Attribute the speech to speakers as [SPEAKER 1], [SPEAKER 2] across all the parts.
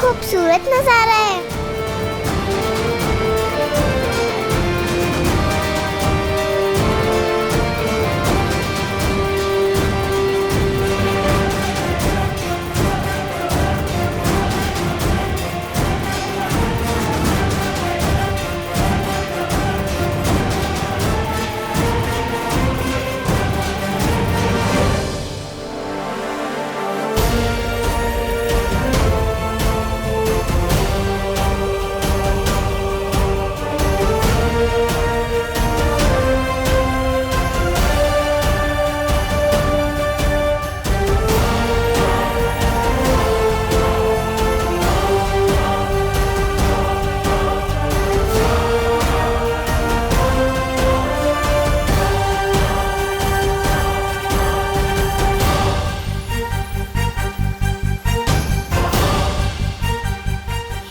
[SPEAKER 1] खूबसूरत नजारा है।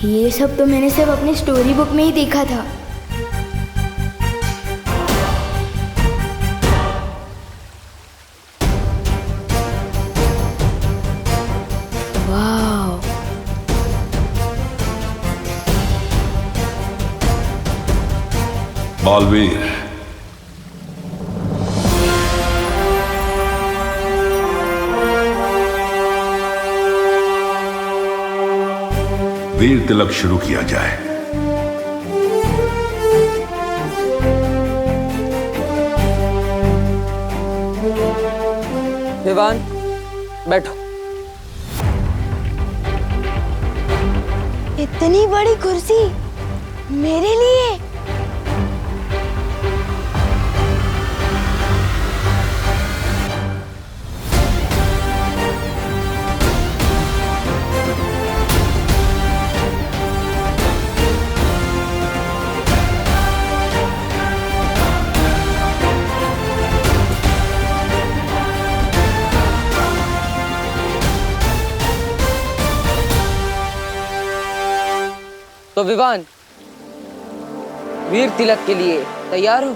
[SPEAKER 2] ये सब तो मैंने सिर्फ अपनी स्टोरी बुक में ही देखा था। वाह,
[SPEAKER 3] बालवीर, वीर तिलक शुरू किया जाए।
[SPEAKER 4] विवान, बैठो।
[SPEAKER 2] इतनी बड़ी कुर्सी मेरे लिए?
[SPEAKER 4] तो विवान, वीर तिलक के लिए तैयार हो?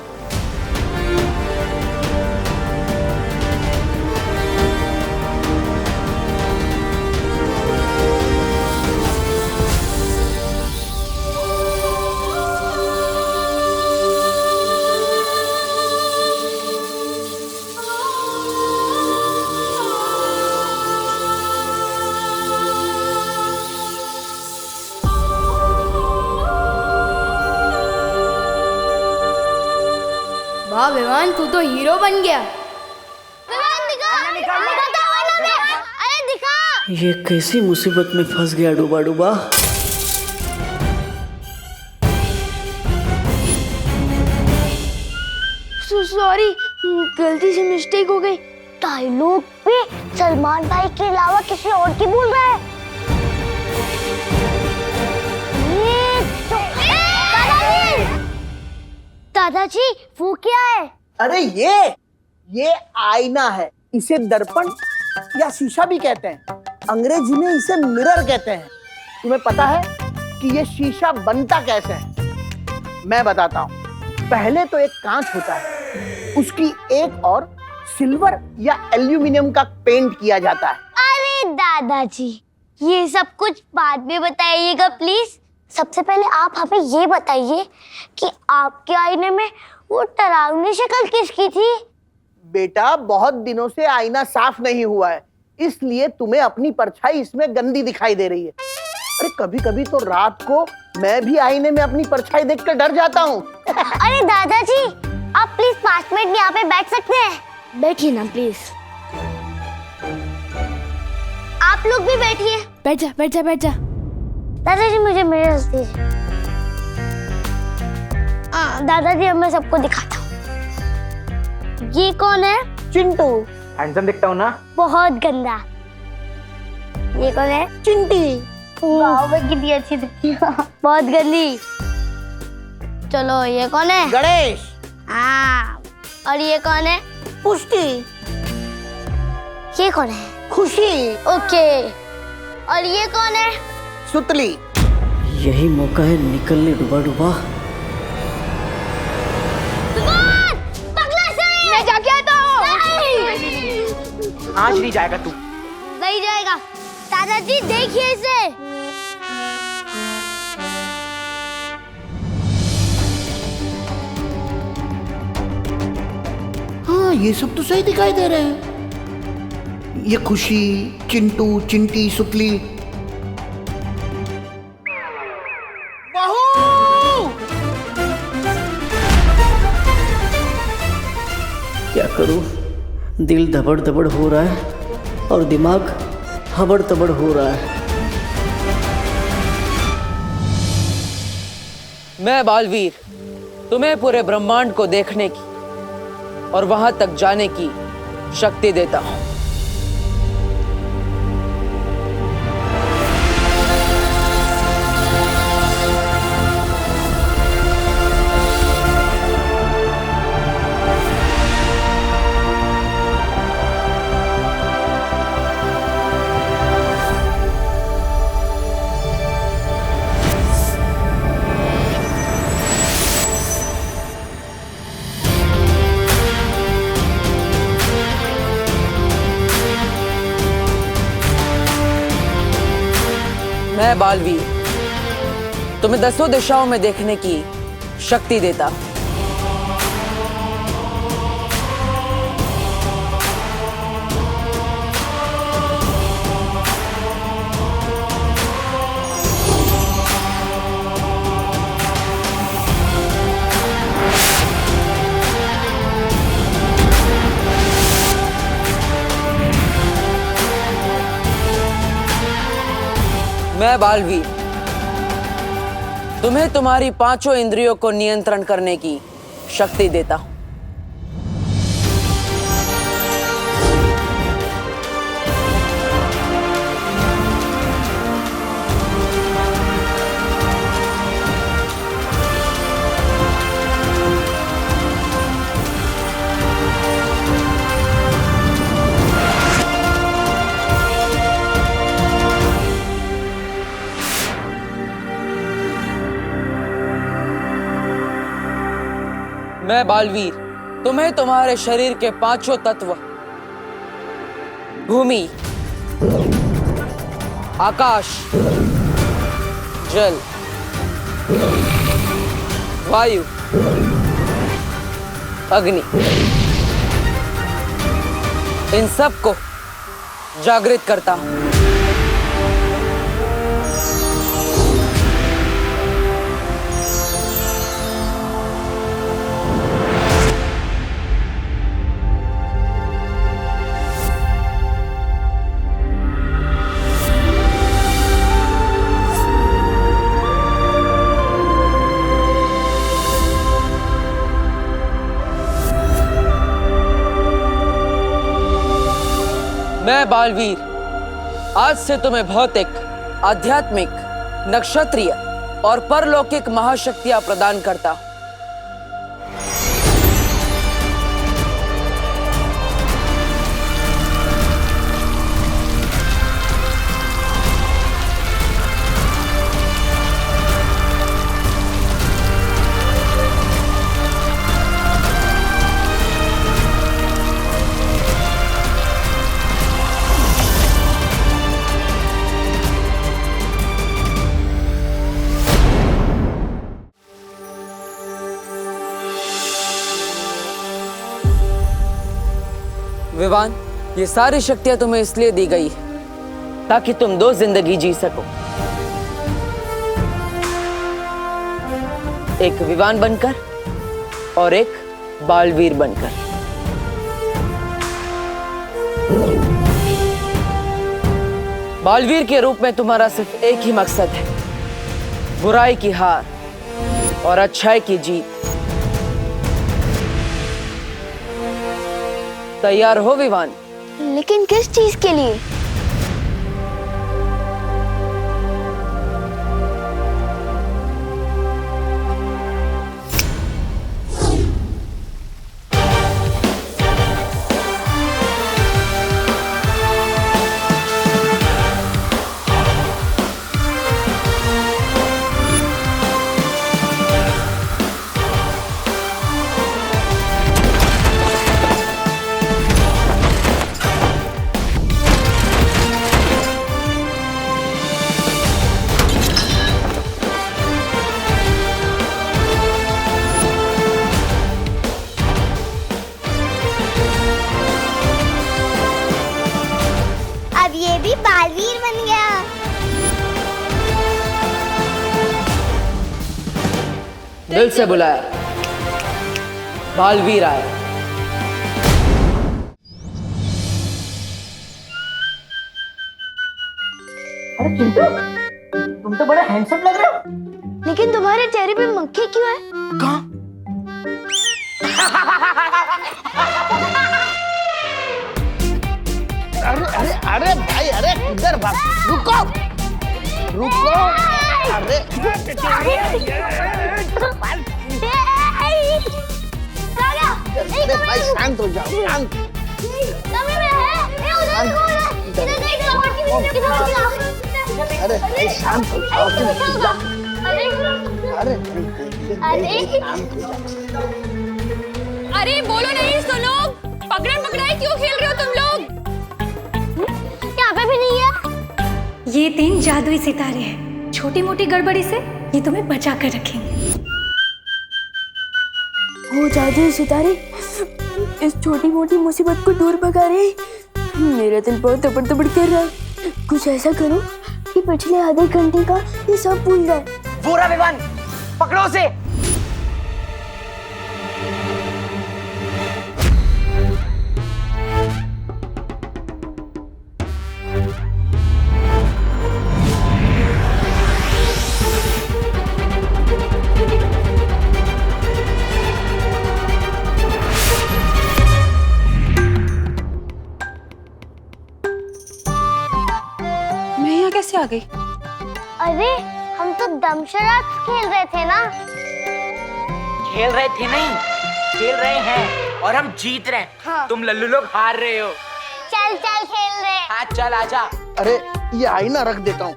[SPEAKER 2] वाह विवान, तू तो हीरो बन गया।
[SPEAKER 1] अरे दिखा।
[SPEAKER 5] ये कैसी मुसीबत में फंस गया डूबा डूबा।
[SPEAKER 2] सॉरी, गलती से मिस्टेक हो गई।
[SPEAKER 1] डायलॉग पे सलमान भाई के अलावा किसी और की बोल रहा है। दादाजी, वो क्या है?
[SPEAKER 6] अरे ये आईना है। इसे दर्पण या शीशा भी कहते हैं। अंग्रेजी में इसे मिरर कहते हैं। तुम्हें पता है कि ये शीशा बनता कैसे है? मैं बताता हूँ। पहले तो एक कांच होता है, उसकी एक और सिल्वर या एल्यूमिनियम का पेंट किया जाता है।
[SPEAKER 1] अरे दादाजी, ये सब कुछ बाद में बताइएगा प्लीज। सबसे पहले आप हमें ये बताइए कि आपके आईने में वो डरावनी शक्ल किसकी थी?
[SPEAKER 6] बेटा, बहुत दिनों से आईना साफ नहीं हुआ है, इसलिए तुम्हें अपनी परछाई इसमें गंदी दिखाई दे रही है। अरे कभी कभी तो रात को मैं भी आईने में अपनी परछाई देखकर डर जाता हूँ।
[SPEAKER 1] अरे दादाजी, आप प्लीज 5 मिनट यहाँ पे बैठ सकते हैं?
[SPEAKER 2] बैठिए ना प्लीज।
[SPEAKER 1] आप लोग भी बैठिए।
[SPEAKER 2] बैठ जा, बैठ जा, बैठ जा।
[SPEAKER 1] दादाजी, मुझे मिरर दीजिए। दादाजी, अब मैं सबको दिखाता हूँ। ये कौन है?
[SPEAKER 6] चिंटू।
[SPEAKER 7] हैंडसम दिखता हूँ ना?
[SPEAKER 1] बहुत गंदा। ये कौन है?
[SPEAKER 6] चिंटी।
[SPEAKER 1] वाह, वो कितनी अच्छी दिखती है। बहुत गंदी। चलो, ये कौन है?
[SPEAKER 6] गणेश।
[SPEAKER 1] हाँ। और ये कौन है?
[SPEAKER 6] पुष्टि।
[SPEAKER 1] ये कौन है?
[SPEAKER 6] खुशी।
[SPEAKER 1] ओके। और ये कौन है?
[SPEAKER 6] सुतली।
[SPEAKER 5] यही मौका है निकलने डूबा डूबा।
[SPEAKER 1] मैं जाके आता हूँ।
[SPEAKER 7] आज नहीं जाएगा तू।
[SPEAKER 1] नहीं जाएगा। दादाजी, देखिए इसे।
[SPEAKER 6] ये सब तो सही दिखाई दे रहे हैं। ये खुशी, चिंटू, चिंटी, सुतली। बहू!
[SPEAKER 5] क्या करूं? दिल धबड़ धबड़ हो रहा है और दिमाग हबड़ तबड़ हो रहा है।
[SPEAKER 4] मैं बालवीर तुम्हें पूरे ब्रह्मांड को देखने की और वहां तक जाने की शक्ति देता हूं। मैं बालवीर तुम्हें 10 दिशाओं में देखने की शक्ति देता हूं। मैं बालवीर तुम्हें तुम्हारी 5 इंद्रियों को नियंत्रण करने की शक्ति देता हूं। मैं बालवीर तुम्हें तुम्हारे शरीर के 5 तत्व भूमि, आकाश, जल, वायु, अग्नि, इन सब को जागृत करता हूं। मैं बालवीर आज से तुम्हें भौतिक, आध्यात्मिक, नक्षत्रीय और परलौकिक महाशक्तियां प्रदान करता हूं। विवान, ये सारी शक्तियां तुम्हें इसलिए दी गई है ताकि तुम 2 जिंदगी जी सको, एक विवान बनकर और एक बालवीर बनकर। बालवीर के रूप में तुम्हारा सिर्फ एक ही मकसद है, बुराई की हार और अच्छाई की जीत। तैयार हो विवान?
[SPEAKER 2] लेकिन किस चीज के लिए?
[SPEAKER 4] दिल से बुलाया, बालवीर आया।
[SPEAKER 6] अरे चिंटू, तुम तो बड़े हैंडसम लग रहे हो।
[SPEAKER 1] लेकिन तुम्हारे चेहरे पे मक्खी क्यों है?
[SPEAKER 6] कहाँ? अरे अरे अरे भाई, अरे किधर भाग? रुको रुको। अरे अरे भाई शांत हो जाओ, शांत। अरे भाई शांत हो जाओ, अरे
[SPEAKER 3] अरे बोलो नहीं, सुनो। पकड़न पकड़ाई क्यों खेल रहे हो तुम लोग?
[SPEAKER 1] यहाँ पे भी नहीं है।
[SPEAKER 7] ये 3 जादुई सितारे हैं। छोटी मोटी गड़बड़ी से ये तुम्हें बचा कर रखेंगे।
[SPEAKER 2] वो जादुई सितारे इस छोटी मोटी मुसीबत को दूर भगा रहे हैं। मेरा दिल बहुत तबड़ तबड़ कर रहा है। कुछ ऐसा करो कि पिछले आधे घंटे का ये सब भूल जाए।
[SPEAKER 6] पूरा विमान पकड़ो उसे।
[SPEAKER 3] मैं यहाँ कैसे आ गई?
[SPEAKER 1] अरे हम तो दमशराज खेल रहे थे ना।
[SPEAKER 8] खेल रहे थे नहीं, खेल रहे हैं और हम जीत रहे हैं।
[SPEAKER 1] हाँ।
[SPEAKER 8] तुम लल्लू लोग हार रहे हो।
[SPEAKER 1] चल चल खेल रहे।
[SPEAKER 8] हाँ चल आजा।
[SPEAKER 6] अरे ये आईना रख देता हूँ,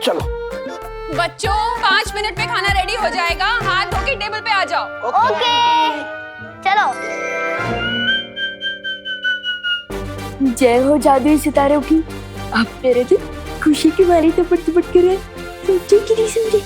[SPEAKER 6] चलो।
[SPEAKER 3] बच्चों 5 मिनट में खाना रेडी हो जाएगा। हाथ धो के टेबल पे आ जाओ।
[SPEAKER 1] ओके चलो।
[SPEAKER 2] जय हो जादुई सितारों की। अब मेरे दिल खुशी की मारी तपड़ तपड़ कर रहा है। समझे कि नहीं समझे?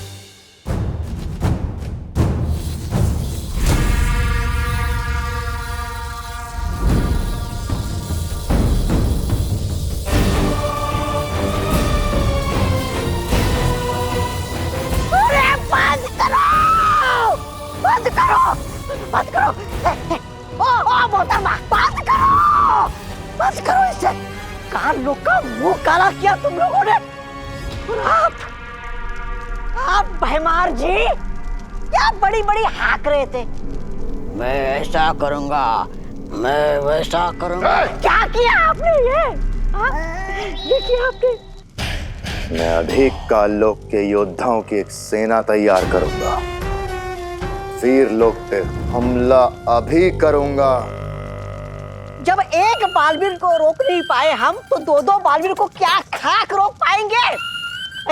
[SPEAKER 6] बंद करो, बंद करो। ओ मोहतरमा, बंद करो, बंद करो इसे। कान लोग का मुंह काला किया तुम लोगों ने। और आप भैमार जी क्या बड़ी बड़ी हाक रहे थे। मैं ऐसा करूंगा, मैं वैसा करूंगा। क्या किया आपने ये किया आपने?
[SPEAKER 9] मैं अभी काललोक के योद्धाओं की एक सेना तैयार करूंगा। वीर लोक पे हमला अभी करूंगा।
[SPEAKER 6] जब एक बालवीर को रोक नहीं पाए हम, तो 2-2 बालवीर को क्या खाक रोक पाएंगे?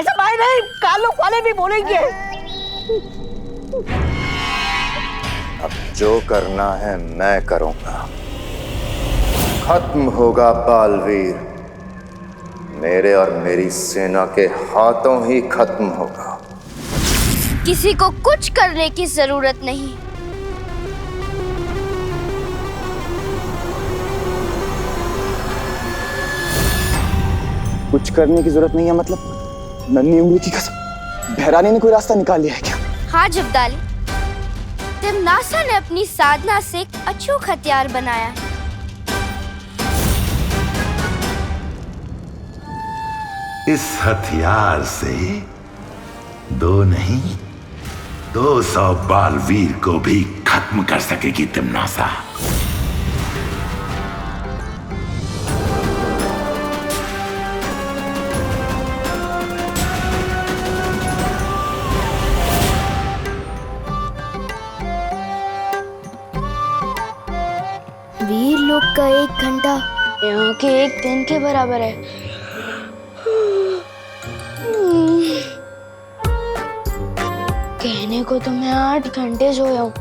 [SPEAKER 6] ऐसा भाई नहीं, काललोक वाले भी बोलेंगे।
[SPEAKER 9] अब जो करना है मैं करूंगा। खत्म होगा बालवीर, मेरे और मेरी सेना के हाथों ही खत्म होगा।
[SPEAKER 1] किसी को कुछ करने की जरूरत नहीं।
[SPEAKER 10] कुछ करने की जरूरत नहीं है मतलब? नन्ही उंगली की कसम, बहराने ने कोई रास्ता निकाल लिया है क्या?
[SPEAKER 1] हाँ जब्दाली, तिमनासा ने अपनी साधना से एक अचूक हथियार बनाया है।
[SPEAKER 11] इस हथियार से 2 नहीं 200 बालवीर को भी खत्म कर सकेगी तिमनासा।
[SPEAKER 2] वीर लोक का 1 घंटा यहाँ के 1 दिन के बराबर है। कहने को तो मैं 8 घंटे सोया हूँ,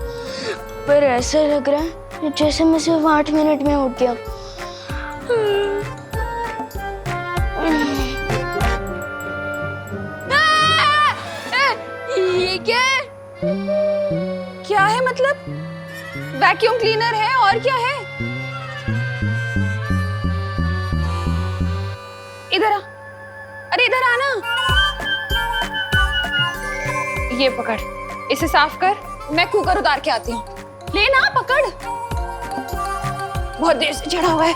[SPEAKER 2] पर ऐसा लग रहा है जैसे मैं सिर्फ 8 मिनट में उठ गया।
[SPEAKER 3] ये क्या है? क्या है मतलब? वैक्यूम क्लीनर है और क्या है? इधर आ, अरे इधर आना। ये पकड़, इसे साफ कर, मैं कुकर उतार के आती हूँ। लेना, पकड़। बहुत देर से चढ़ा हुआ है।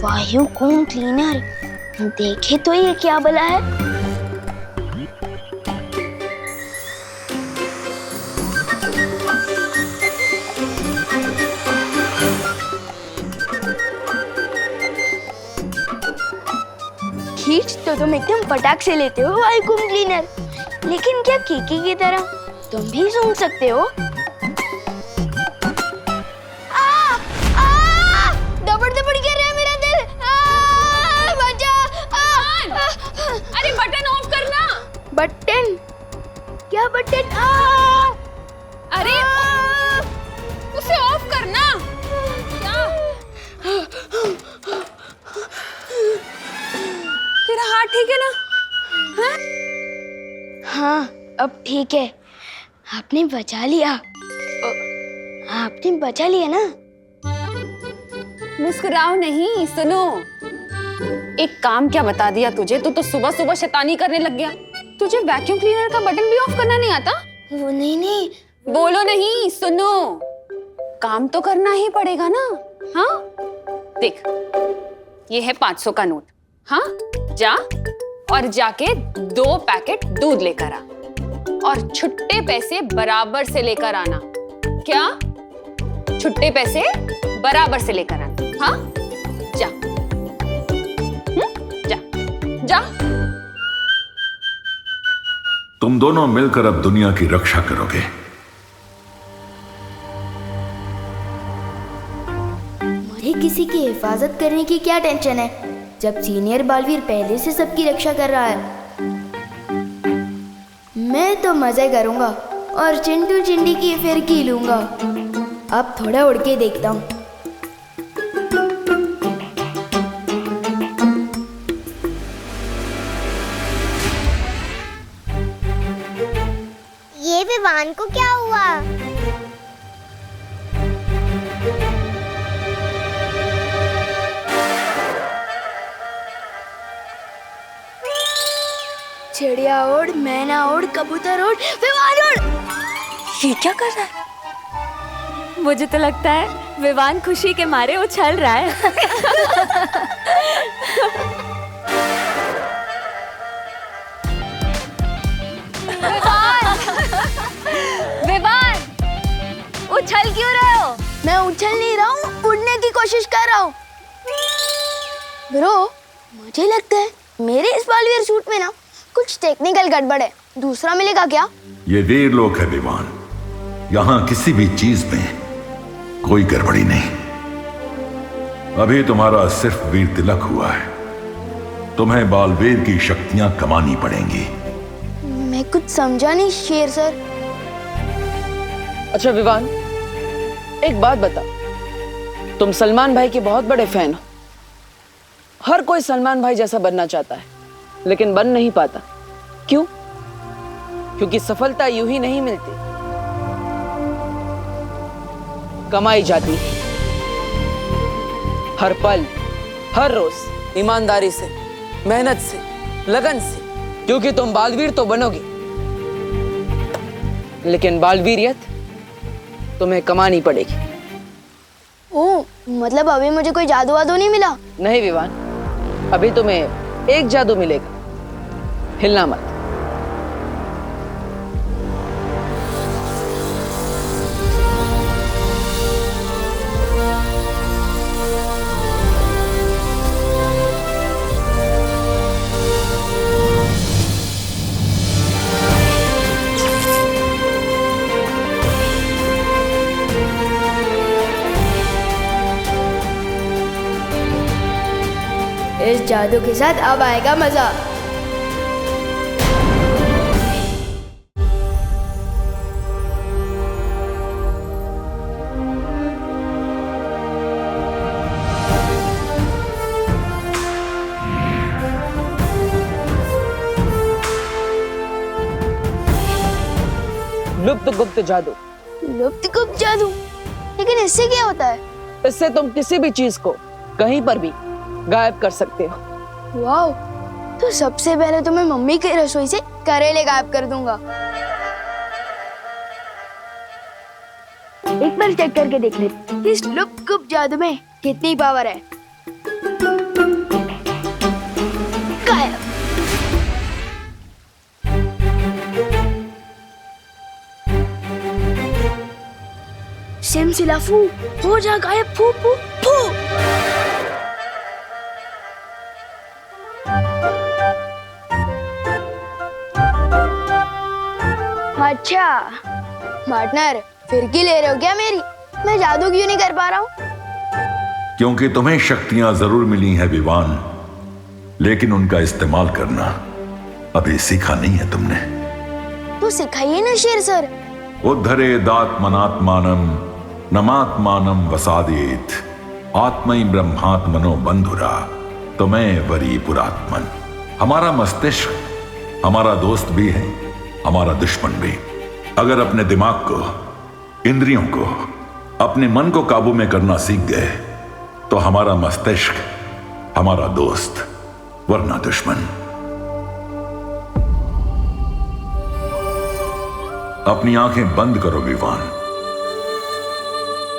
[SPEAKER 1] वायूकुम क्लीनर, देखे तो ये क्या भला है। खींच तो तुम एकदम फटाक से लेते हो वायूकुम क्लीनर, लेकिन क्या कीकी की तरह तुम भी सूंघ सकते हो? दबड़ दबड़ कर रहा है मेरा दिल। बचा।
[SPEAKER 3] अरे बटन ऑफ करना।
[SPEAKER 1] बटन? क्या बटन?
[SPEAKER 3] अरे उसे ऑफ करना। क्या? तेरा हाथ ठीक है ना? हाँ?
[SPEAKER 1] हाँ, अब ठीक है। आपने बचा लिया। आपने बचा लिया ना?
[SPEAKER 3] मुस्कुराओ नहीं, सुनो। एक काम क्या बता दिया तुझे? तू तो सुबह सुबह शैतानी करने लग गया। तुझे वैक्यूम क्लीनर का बटन भी ऑफ करना नहीं आता?
[SPEAKER 1] वो नहीं।
[SPEAKER 3] बोलो नहीं, सुनो। काम तो करना ही पड़ेगा ना। हाँ, देख, ये है 500 का नोट। हाँ, जा और जाके 2 पैकेट दूध लेकर आ और छुट्टे पैसे बराबर से लेकर आना। क्या? छुट्टे पैसे बराबर से लेकर आना। हाँ, जा। जा जा।
[SPEAKER 11] तुम दोनों मिलकर अब दुनिया की रक्षा करोगे।
[SPEAKER 2] मुझे किसी की हिफाजत करने की क्या टेंशन है, जब सीनियर बालवीर पहले से सबकी रक्षा कर रहा है। मैं तो मजे करूंगा और चिंटू चिंडी की फिरकी लूंगा। अब थोड़ा उड़ के देखता हूँ।
[SPEAKER 1] ये विवान को क्या हुआ?
[SPEAKER 2] चिड़िया उड़, मैना उड़, कबूतर उड़, विमान उड़। ये क्या कर रहा है?
[SPEAKER 7] मुझे तो लगता है विवान खुशी के मारे उछल रहा है। विवान, उछल क्यों रहे हो?
[SPEAKER 2] मैं उछल नहीं रहा हूँ, उड़ने की कोशिश कर रहा हूँ। ब्रो, मुझे लगता है मेरे इस बालवीर सूट में ना कुछ टेक्निकल गड़बड़ है। दूसरा मिलेगा क्या?
[SPEAKER 11] ये वीर लोक है विमान। यहाँ किसी भी चीज में कोई गड़बड़ी नहीं। अभी तुम्हारा सिर्फ वीर तिलक हुआ है। तुम्हें बालवीर की शक्तियां कमानी पड़ेंगी।
[SPEAKER 2] मैं कुछ समझा नहीं शेर सर।
[SPEAKER 4] अच्छा विवान, एक बात बता, तुम सलमान भाई के बहुत बड़े फैन हो। हर कोई सलमान भाई जैसा बनना चाहता है, लेकिन बन नहीं पाता। क्यों? क्योंकि सफलता यूं ही नहीं मिलती, कमाई जाती है। हर पल, हर रोज ईमानदारी से, मेहनत से, लगन से। क्योंकि तुम बालवीर तो बनोगे, लेकिन बालवीरियत तुम्हें कमानी पड़ेगी।
[SPEAKER 2] ओह, मतलब अभी मुझे कोई जादू वादू नहीं मिला?
[SPEAKER 4] नहीं विवान, अभी तुम्हें एक जादू मिलेगा। हिलना मत।
[SPEAKER 2] इस जादू के साथ अब आएगा मजा।
[SPEAKER 4] लुप्त गुप्त जादू।
[SPEAKER 2] लुप्त गुप्त जादू? लेकिन इससे क्या होता है?
[SPEAKER 4] इससे तुम किसी भी चीज को कहीं पर भी गायब कर सकते हो।
[SPEAKER 2] वाओ, तो सबसे पहले तो मैं मम्मी की रसोई से करेले गायब कर दूंगा। एक बार चेक करके देख ले इस लुप्त जादू में कितनी पावर है। गायब। सिमसिलाफू हो जा गायब, फू फू फू। अच्छा पार्टनर, फिरकी ले रहे हो क्या मेरी? मैं जादू क्यों नहीं कर पा रहा हूँ?
[SPEAKER 11] क्योंकि तुम्हें शक्तियां जरूर मिली हैं विवान, लेकिन उनका इस्तेमाल करना अभी सीखा नहीं है तुमने।
[SPEAKER 2] तो सिखाइए ना शेर सर।
[SPEAKER 11] उद्धरेदात्मनात्मानं नमात्मानं वसादेत आत्मै ब्रह्मात्मनो बंधुरा तुम्हें वरी पुरात्मन। हमारा मस्तिष्क हमारा दोस्त भी है, हमारा दुश्मन भी। अगर अपने दिमाग को, इंद्रियों को, अपने मन को काबू में करना सीख गए तो हमारा मस्तिष्क हमारा दोस्त वरना दुश्मन। अपनी आंखें बंद करो विवान।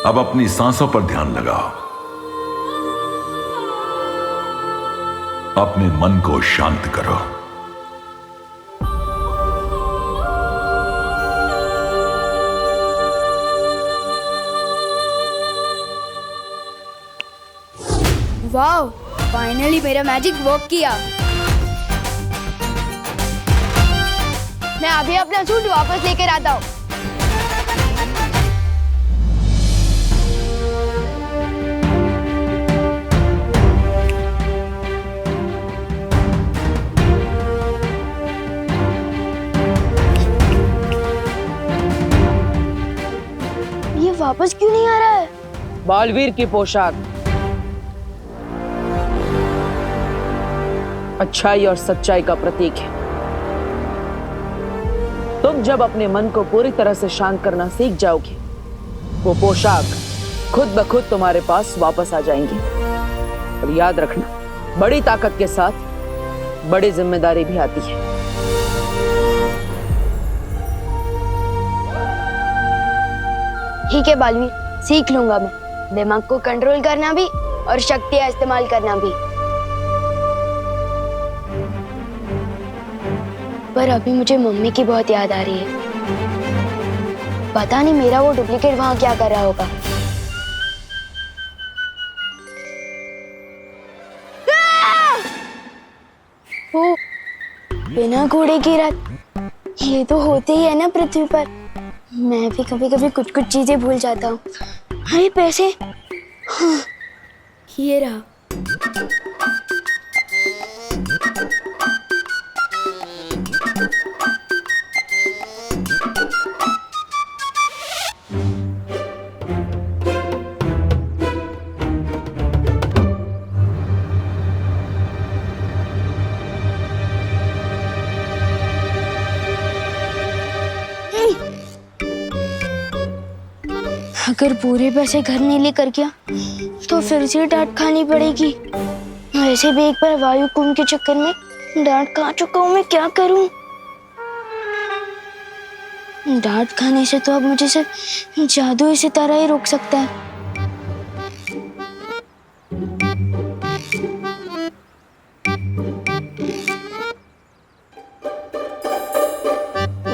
[SPEAKER 11] अब अपनी सांसों पर ध्यान लगाओ। अपने मन को शांत करो।
[SPEAKER 2] वाओ, फाइनली मेरा मैजिक वर्क किया। मैं अभी अपना सूट वापस लेकर आता हूँ। ये वापस क्यों नहीं आ रहा है?
[SPEAKER 4] बालवीर की पोशाक अच्छाई और सच्चाई का प्रतीक है। तुम जब अपने मन को पूरी तरह से शांत करना सीख जाओगे, वो पोशाक खुद ब खुद तुम्हारे पास वापस आ जाएंगी। और याद रखना, बड़ी ताकत के साथ बड़ी जिम्मेदारी भी आती है।
[SPEAKER 2] ठीक है बालवीर, सीख लूंगा मैं दिमाग को कंट्रोल करना भी और शक्तियां इस्तेमाल करना भी। पर अभी मुझे मम्मी की बहुत याद आ रही है। पता नहीं मेरा वो डुप्लीकेट वहां क्या कर रहा होगा। ओ, बिना घोड़े की रात, ये तो होते ही है ना पृथ्वी पर। मैं भी कभी कभी कुछ कुछ चीजें भूल जाता हूँ। अरे पैसे, हाँ, ये रहा। अगर पूरे पैसे घर नहीं लेकर गया तो फिर से डांट खानी पड़ेगी। वैसे भी एक बार वायु कुंभ के चक्कर में डांट खा चुका हूँ। मैं क्या करूं? डांट खाने से तो अब मुझे सिर्फ जादू सितारा ही रोक सकता है।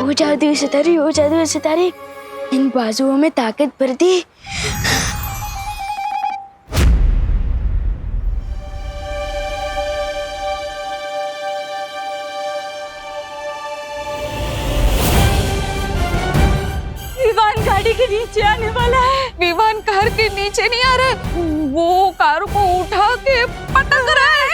[SPEAKER 2] ओ जादू सितारे, ओ जादू सितारे, इन बाजुओं में ताकत भर दी।
[SPEAKER 3] विवान गाड़ी के नीचे आने वाला है। विवान कार के नीचे नहीं आ रहा है, वो कार को उठा के पटक रहा है।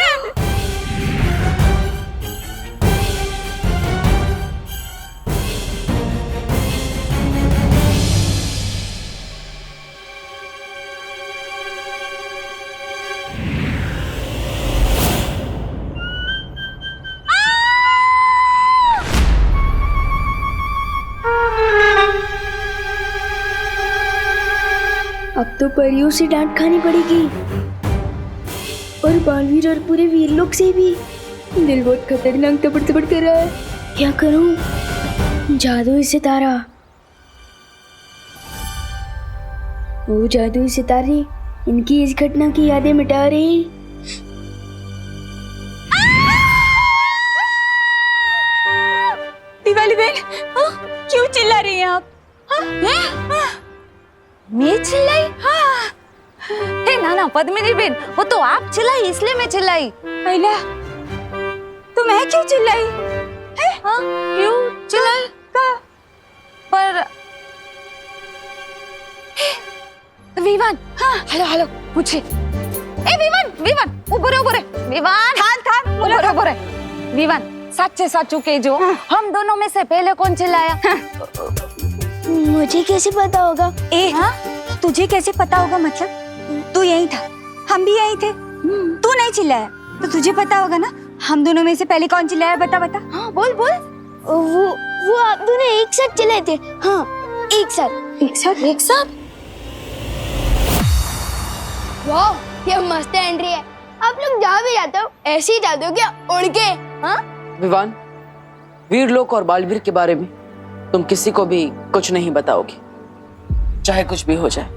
[SPEAKER 2] अब तो परियों से डांट खानी पड़ेगी। और बालवीर और पूरे वीर लोग से भी। दिल बहुत खतरनाक तबड़ तबड़ कर रहा है। क्या करूं? जादुई सितारा। वो जादुई सितारे इनकी इस घटना की यादें मिटा रही।
[SPEAKER 3] दिवाली बहन, क्यों चिल्ला रही हैं आप? मैं चिल्लाई? हे ना पद्मिनी बहन, वो तो आप चिल्लाई इसलिए मैं चिल्लाई। पहला तो मैं क्यों चिल्लाई? क्यों चिल्लाई? पर विवान, हेलो पूछे। ए विवान ऊपर विवान, ऊपर विवान, सच्चे साचू के जो हम दोनों में से पहले कौन चिल्लाया?
[SPEAKER 2] मुझे कैसे पता होगा?
[SPEAKER 7] तुझे कैसे पता होगा मतलब? तू यही था, हम भी यही थे। तू नहीं चिल्लाया तो तुझे पता होगा ना। हम दोनों में से पहले कौन चिल्लाया? बता।
[SPEAKER 2] हाँ बोल। वो आप दोनों एक साथ चिल्लाए थे। हाँ एक साथ। वाह, ये मस्त एंट्री है। आप लोग जहाँ भी जाते हो ऐसे ही जाते हो क्या, उड़ के? हाँ
[SPEAKER 4] विवान, वीर लोक और बालवीर के बारे में तुम किसी को भी कुछ नहीं बताओगे, चाहे कुछ भी हो जाए।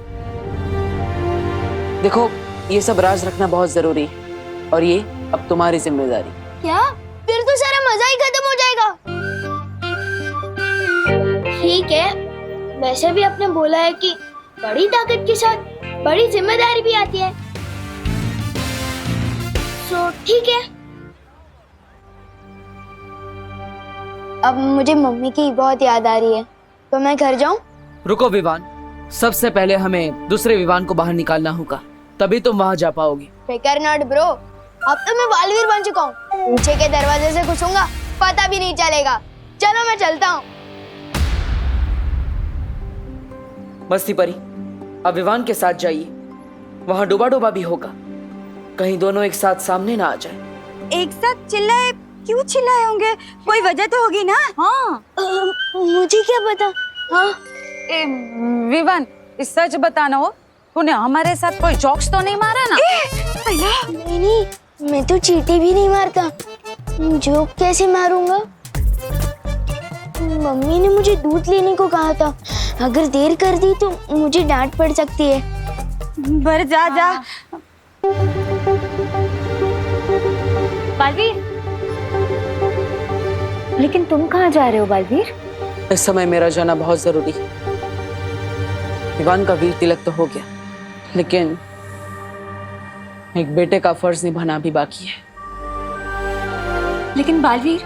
[SPEAKER 4] देखो, ये सब राज रखना बहुत जरूरी है और ये अब तुम्हारी जिम्मेदारी।
[SPEAKER 2] क्या? फिर तो सारा मजा ही खत्म हो जाएगा। ठीक है, वैसे भी आपने बोला है कि बड़ी ताकत के साथ बड़ी जिम्मेदारी भी आती है, तो ठीक है। अब मुझे मम्मी की बहुत याद आ रही है, तो मैं घर जाऊं?
[SPEAKER 4] रुको विवान, सबसे पहले हमें दूसरे विवान को बाहर निकालना होगा, तभी तुम वहां जा पाओगी।
[SPEAKER 2] बेकार नॉट ब्रो, अब तो मैं बालवीर बन चुका हूँ। पीछे के दरवाजे से घुसूंगा, पता भी नहीं चलेगा। चलो मैं चलता हूँ।
[SPEAKER 4] मस्ती परी, अब विवान के साथ जाइए, वहां डूबा भी होगा, कहीं दोनों एक साथ सामने ना आ जाए।
[SPEAKER 7] एक साथ चिल्लाए? क्यों चिल्लाए होंगे? कोई वजह तो होगी ना। हाँ
[SPEAKER 2] मुझे क्या पता। हाँ
[SPEAKER 3] विवान, सच बताना हो, तूने हमारे साथ कोई जोक्स तो नहीं मारा ना?
[SPEAKER 2] नहीं, मैं तो चींटी भी नहीं मारता। जोक कैसे मारूंगा? मम्मी ने मुझे दूध लेने को कहा था, अगर देर कर दी तो मुझे डांट पड़ सकती है।
[SPEAKER 7] बर जा।
[SPEAKER 1] बालवीर, लेकिन तुम कहाँ जा रहे हो बालवीर?
[SPEAKER 4] इस समय मेरा जाना बहुत जरूरी है। विवान का वीर तिलक तो हो गया, लेकिन एक बेटे का फर्ज निभाना भी बाकी है।
[SPEAKER 1] लेकिन बालवीर,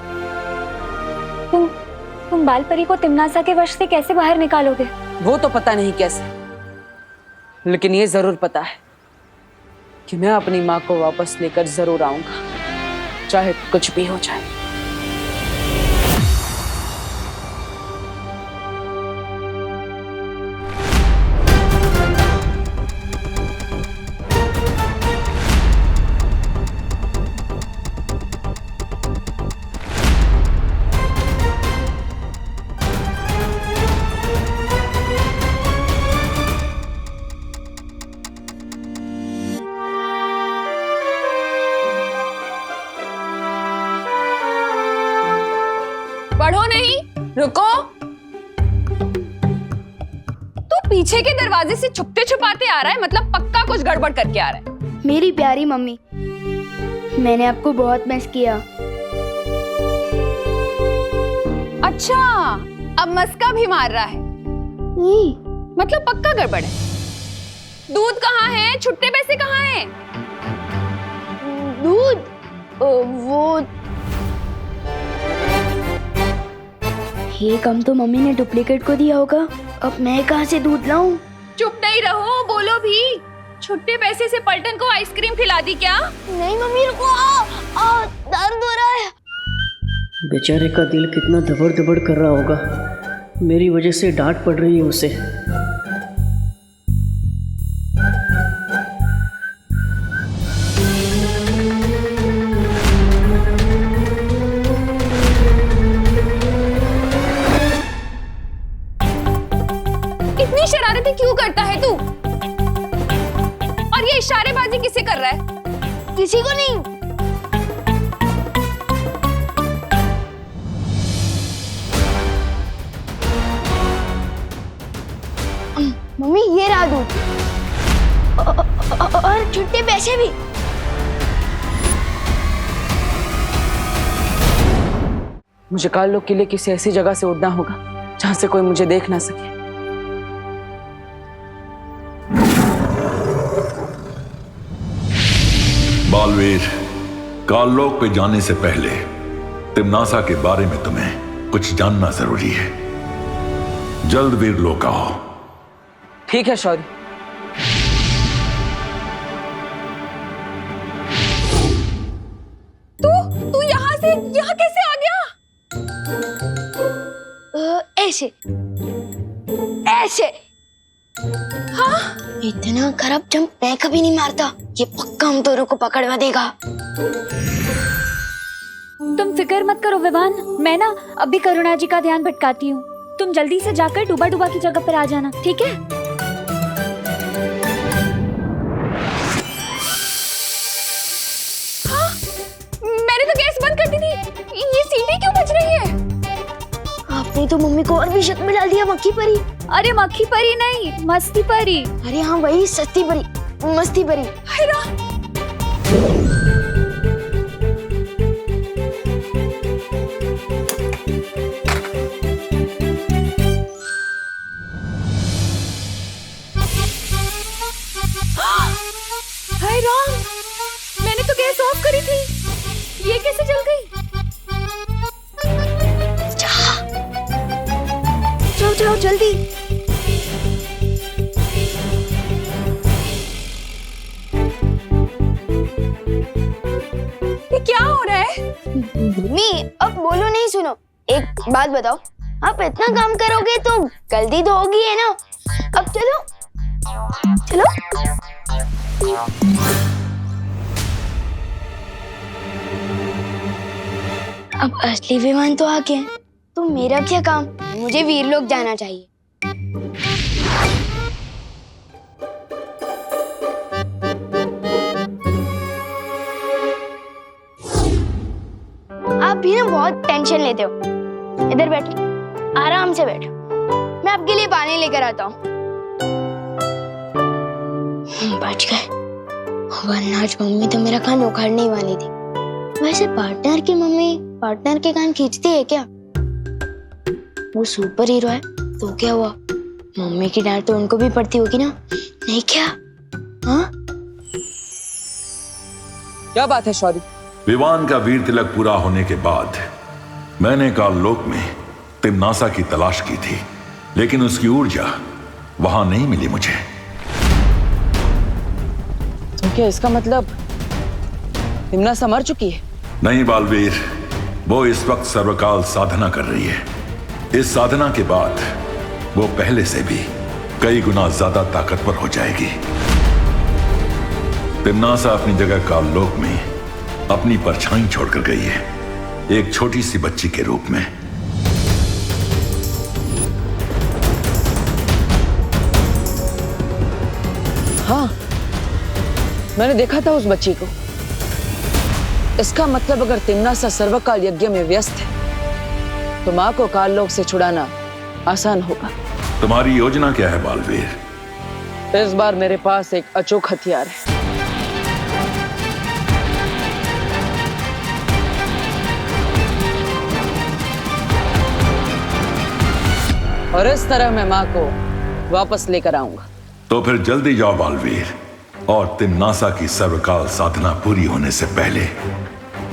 [SPEAKER 1] तुम बालपरी को तिमनासा के वश से कैसे बाहर निकालोगे?
[SPEAKER 4] वो तो पता नहीं कैसे, लेकिन ये जरूर पता है कि मैं अपनी माँ को वापस लेकर जरूर आऊंगा, चाहे कुछ भी हो जाए।
[SPEAKER 3] पढ़ो नहीं, रुको। तू पीछे के दरवाजे से छुपते छुपाते आ रहा है, मतलब पक्का कुछ गड़बड़ करके आ रहा है।
[SPEAKER 2] मेरी प्यारी मम्मी, मैंने आपको बहुत मिस किया।
[SPEAKER 3] अच्छा, अब मस्का भी मार रहा है, मतलब पक्का गड़बड़ है। दूध कहाँ है? छुट्टे पैसे कहाँ हैं?
[SPEAKER 2] दूध? वो ये कम तो मम्मी ने डुप्लीकेट को दिया होगा, अब मैं कहाँ से दूध लाऊं?
[SPEAKER 3] चुप नहीं रहो, बोलो भी। छुट्टे पैसे से पलटन को आइसक्रीम खिला दी क्या?
[SPEAKER 2] नहीं मम्मी, रुको। दर्द हो रहा है।
[SPEAKER 5] बेचारे का दिल कितना दबड़ दबड़ कर रहा होगा, मेरी वजह से डांट पड़ रही है उसे।
[SPEAKER 3] इतनी शरारतें क्यों करता है तू? और ये इशारेबाजी किसे कर रहा है?
[SPEAKER 1] किसी को नहीं। मम्मी ये रहा दूध और छुट्टे पैसे भी।
[SPEAKER 4] मुझे काल लोक के लिए किसी ऐसी जगह से उड़ना होगा जहां से कोई मुझे देख ना सके।
[SPEAKER 11] बालवीर, काललोक पे जाने से पहले तिम्नासा के बारे में तुम्हें कुछ जानना जरूरी है। जल्द वीर लोक आओ।
[SPEAKER 4] ठीक है शौर्य।
[SPEAKER 3] तू यहाँ से यहाँ कैसे आ गया?
[SPEAKER 1] ऐसे ऐसे। हाँ, इतना खराब जंप मैं कभी नहीं मारता। ये पक्का हम दोनों को पकड़वा देगा।
[SPEAKER 7] तुम फिक्र मत करो विवान, मैं ना अभी करुणा जी का ध्यान भटकाती हूँ। तुम जल्दी से जाकर डूबा डूबा की जगह पर आ जाना, ठीक है?
[SPEAKER 3] हाँ, मैंने तो गैस बंद कर दी थी। ये सीटी क्यों बज रही है?
[SPEAKER 1] आपने तो मम्मी को और भी शक में डाल दिया। मक्खी परी।
[SPEAKER 7] अरे मक्खी परी नहीं, मस्ती परी।
[SPEAKER 1] अरे हाँ वही, सस्ती परी, मस्ती परी।
[SPEAKER 3] हाय राम, मैंने तो गैस ऑफ करी थी, ये कैसे जल गई?
[SPEAKER 1] जाओ जाओ जल्दी।
[SPEAKER 3] ये क्या हो रहा है?
[SPEAKER 1] मम्मी अब बोलो नहीं, सुनो एक बात बताओ। आप इतना काम करोगे तो गलती तो होगी है ना। अब चलो चलो। अब असली विमान तो आ गए, तो मेरा क्या काम? मुझे वीरलोक जाना चाहिए। आप भी ना बहुत टेंशन लेते हो। इधर बैठो, आराम से बैठो, मैं आपके लिए पानी लेकर आता हूँ। बच गए, वरना आज मम्मी तो मेरा कान उखाड़ने ही वाली थी। वैसे पार्टनर की मम्मी पार्टनर के कान खींचती है क्या? वो सुपर हीरो है तो क्या हुआ? मम्मी की डांट तो उनको भी पड़ती होगी ना, नहीं क्या? हाँ
[SPEAKER 4] क्या बात है शौर्य?
[SPEAKER 11] विवान का वीर तिलक पूरा होने के बाद मैंने काललोक में तिम्नासा की तलाश की थी, लेकिन उसकी ऊर्जा वहां नहीं मिली मुझे।
[SPEAKER 4] तो क्या इसका मतलब तिम्नासा मर चुकी है?
[SPEAKER 11] नहीं बालवीर, वो इस वक्त सर्वकाल साधना कर रही है। इस साधना के बाद वो पहले से भी कई गुना ज्यादा ताकतवर हो जाएगी। तिम्नासा अपनी जगह काललोक में अपनी परछाई छोड़कर गई है, एक छोटी सी बच्ची के रूप में।
[SPEAKER 4] हाँ, मैंने देखा था उस बच्ची को। इसका मतलब अगर तिम्नासा सर्वकाल यज्ञ में व्यस्त है तो मां को काललोक से छुड़ाना आसान होगा।
[SPEAKER 11] तुम्हारी योजना क्या है बालवीर?
[SPEAKER 4] इस बार मेरे पास एक अचूक हथियार है। और इस तरह मैं मां को वापस लेकर आऊंगा।
[SPEAKER 11] तो फिर जल्दी जाओ बालवीर, और तिम्नासा की सर्वकाल साधना पूरी होने से पहले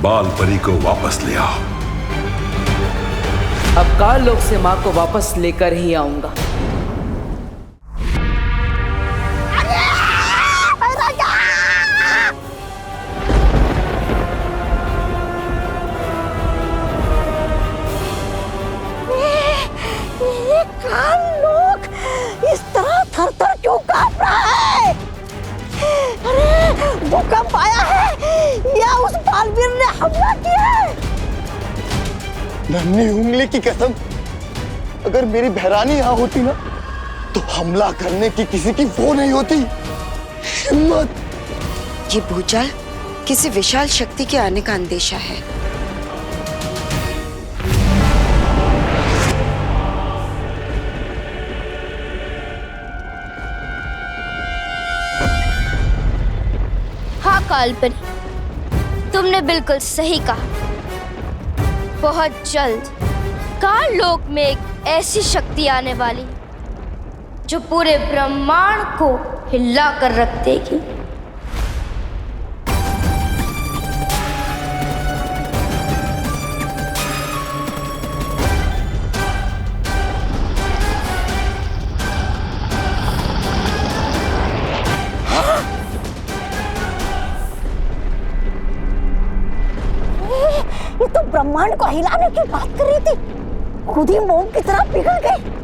[SPEAKER 11] बाल परी को वापस ले आओ।
[SPEAKER 4] अब काललोक से मां को वापस लेकर ही आऊंगा।
[SPEAKER 6] ये काललोक इस तरह थर-थर क्यों कांप रहा है? अरे भूकंप आया है या उस बालवीर ने हमला किया है?
[SPEAKER 10] नन्ही उंगली की कसम, अगर मेरी बहरानी यहाँ होती ना तो हमला करने की किसी की वो नहीं होती हिम्मत।
[SPEAKER 1] ये भूचाल
[SPEAKER 12] किसी विशाल शक्ति के आने का अंदेशा है।
[SPEAKER 1] हाँ काल्पनिक, तुमने बिल्कुल सही कहा। बहुत जल्द काल लोक में एक ऐसी शक्ति आने वाली जो पूरे ब्रह्मांड को हिला कर रख देगी।
[SPEAKER 6] ये तो ब्रह्मांड को हिलाने की बात कर रही थी, खुद ही मोम की तरह पिघल गई।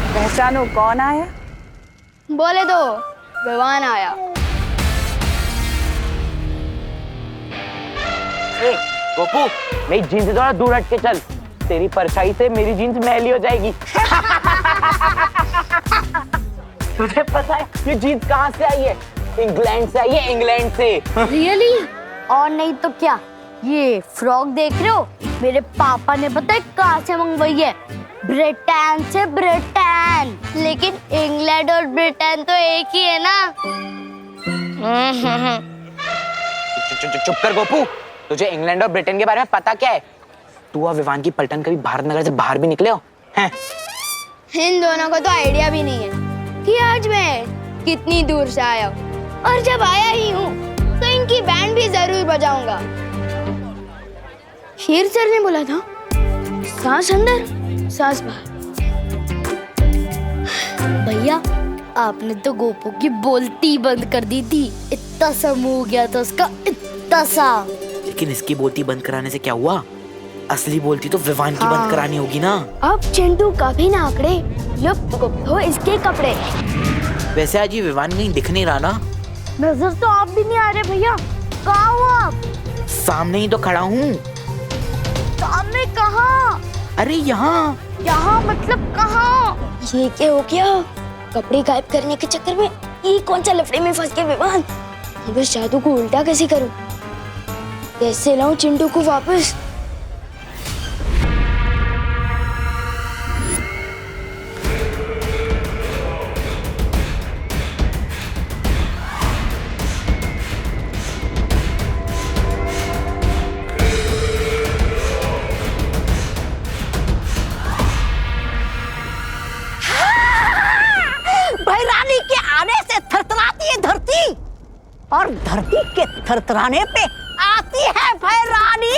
[SPEAKER 4] पहचानो कौन आया?
[SPEAKER 1] बोले दो, विवान आया।
[SPEAKER 8] गोपू, मेरी जीन्स से थोड़ा दूर हट के चल, तेरी परछाई से मेरी जीन्स मैली हो जाएगी। तुझे पता है ये जीन्स कहाँ से आई है? इंग्लैंड से आई है, इंग्लैंड से।
[SPEAKER 1] रियली? और नहीं तो क्या, ये फ्रॉक देख रहे हो, मेरे पापा ने पता है कहाँ से मंगवाई है? ब्रिटेन से। ब्रिटेन, लेकिन इंग्लैंड और ब्रिटेन तो एक ही है ना।
[SPEAKER 8] चुप कर गोपू, तुझे इंग्लैंड और ब्रिटेन के बारे में पता क्या है? तू और विवान की पलटन कभी भारत नगर से बाहर भी निकले हो हैं?
[SPEAKER 1] इन दोनों को तो आइडिया भी नहीं है कि आज मैं कितनी दूर से आया हूँ, और जब आया ही हूँ तो इनकी बैंड भी जरूर बजाऊंगा। शेर सर ने बोला था, सांस अंदर सांस बाहर। भैया, आपने तो गोपू की बोलती बंद कर दी थी, इतना सा मुंह हो गया था उसका, इतना सा।
[SPEAKER 8] लेकिन इसकी बोलती बंद कराने से क्या हुआ? असली बोलती तो विवान की बंद करानी होगी ना।
[SPEAKER 1] अब चिंटू काफी ना आंकड़े, हो इसके कपड़े।
[SPEAKER 8] वैसे आज ये विवान कहीं दिख नहीं रहा ना।
[SPEAKER 1] नजर तो आप भी नहीं आ रहे भैया, कहाँ हो आप?
[SPEAKER 8] सामने ही तो खड़ा हूँ।
[SPEAKER 1] सामने कहाँ?
[SPEAKER 8] अरे यहाँ।
[SPEAKER 1] यहाँ मतलब कहाँ? ये क्या हो गया? कपड़े गायब करने के चक्कर में ये कौन सा लफड़े में फंस गए विवान? अब इस जादू को उल्टा कैसे करूं? कैसे लाऊं चिंटू को वापस?
[SPEAKER 6] भैरानी के आने से थरथराती है धरती, और धरती के थरथराने पे आती है भैरानी।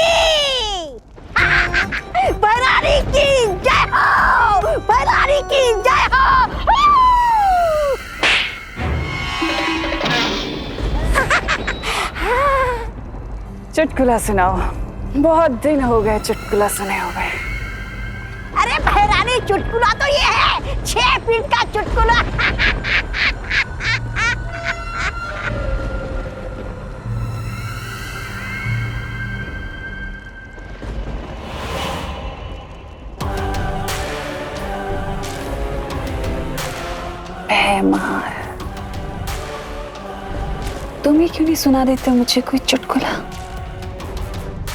[SPEAKER 6] भैरानी की जय हो, भैरानी की जय हो।
[SPEAKER 4] चुटकुला सुनाओ, बहुत दिन हो गए चुटकुला सुने हुए।
[SPEAKER 6] अरे भैरानी, चुटकुला तो ये है 6 फीट का चुटकुला।
[SPEAKER 4] मार, तुम ही क्यों नहीं सुना देते मुझे कोई चुटकुला?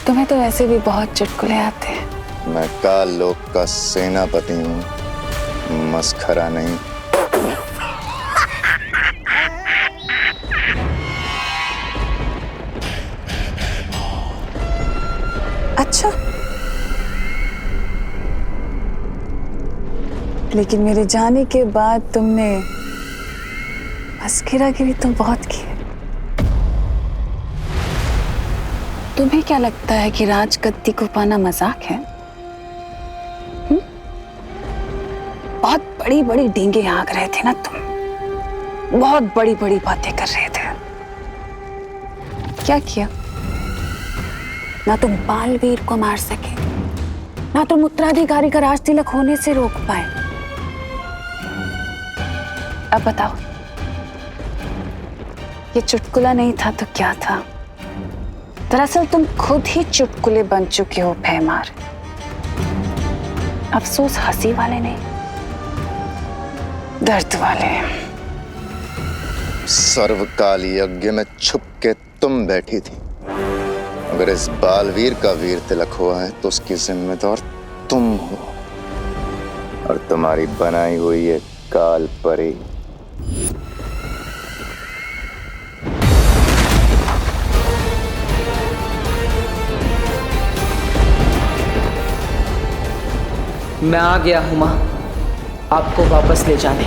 [SPEAKER 4] तुम्हें तो वैसे भी बहुत चुटकुले आते हैं।
[SPEAKER 9] मैं काल लोक का सेनापति हूँ, मस्खरा नहीं।
[SPEAKER 4] अच्छा, लेकिन मेरे जाने के बाद तुमने
[SPEAKER 3] मस्किरागिरी तो बहुत की है। तुम्हें क्या लगता है कि राजगद्दी को पाना मजाक है? बहुत बड़ी बड़ी डींगे हाँक रहे थे ना तुम, बहुत बड़ी बड़ी बातें कर रहे थे। क्या किया? ना तुम बालवीर को मार सके, ना तुम उत्तराधिकारी का राज तिलक होने से रोक पाए। अब बताओ, ये चुटकुला नहीं था तो क्या था? दरअसल तुम खुद ही चुटकुले बन चुके हो भैमार। अफसोस हंसी वाले नहीं, दर्द वाले।
[SPEAKER 9] सर्वकाल यज्ञ में छुप के तुम बैठी थी। अगर इस बालवीर का वीर तिलक हुआ है तो उसकी जिम्मेदार तुम हो, और तुम्हारी बनाई हुई ये काल परी।
[SPEAKER 4] मैं आ गया हूं मां, आपको वापस ले जाने।